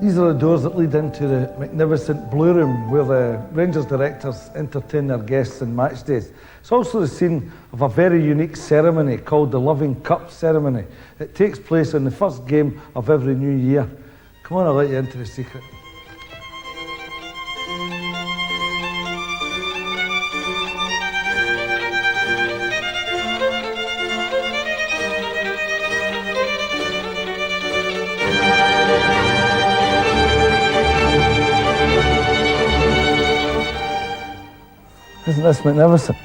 These are the doors that lead into the magnificent Blue Room where the Rangers directors entertain their guests on match days. It's also the scene of a very unique ceremony called the Loving Cup ceremony. It takes place on the first game of every new year. Come on, I'll let you into the secret. Isn't this magnificent?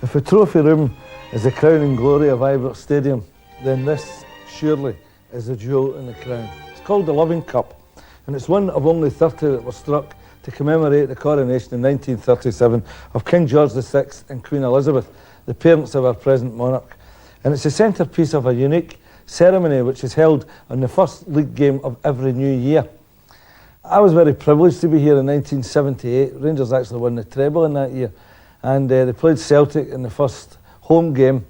If the trophy room is the crowning glory of Ibrox Stadium, then this surely is a jewel in the crown. It's called the Loving Cup, and it's one of only 30 that were struck to commemorate the coronation in 1937 of King George VI and Queen Elizabeth, the parents of our present monarch. And it's the centrepiece of a unique ceremony which is held on the first league game of every new year. I was very privileged to be here in 1978. Rangers actually won the treble in that year, and they played Celtic in the first home game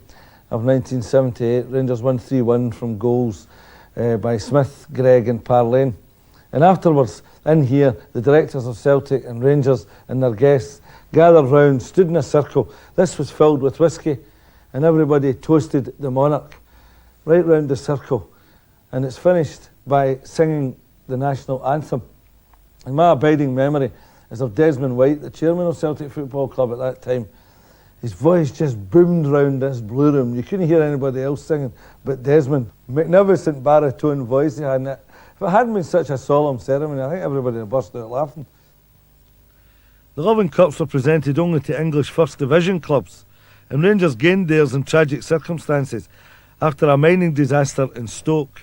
of 1978. Rangers won 3-1 from goals by Smith, Gregg and Parlane. And afterwards, in here, the directors of Celtic and Rangers and their guests gathered round, stood in a circle. This was filled with whiskey, and everybody toasted the monarch right round the circle. And it's finished by singing the national anthem. And my abiding memory is of Desmond White, the chairman of Celtic Football Club at that time. His voice just boomed round this Blue Room. You couldn't hear anybody else singing but Desmond. Magnificent baritone voice he had. If it hadn't been such a solemn ceremony, I think everybody would have burst out laughing. The Loving Cups were presented only to English First Division clubs, and Rangers gained theirs in tragic circumstances after a mining disaster in Stoke.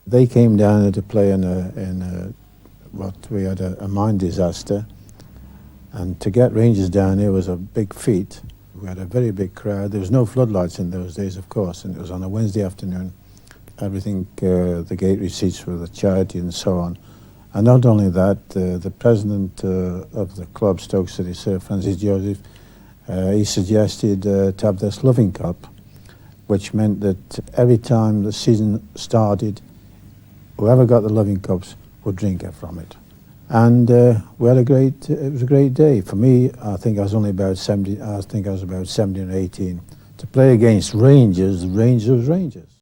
They came down to play we had a mine disaster, and to get Rangers down here was a big feat. We had a very big crowd. There was no floodlights in those days, of course, and it was on a Wednesday afternoon. Everything, the gate receipts for the charity and so on. And not only that, the president of the club, Stoke City, Sir Francis Joseph, he suggested to have this Loving Cup, which meant that every time the season started, whoever got the Loving Cups would drink it from it. And we had it was a great day. For me, I think I was only about 70, I think I was about 17 or 18. To play against Rangers, Rangers.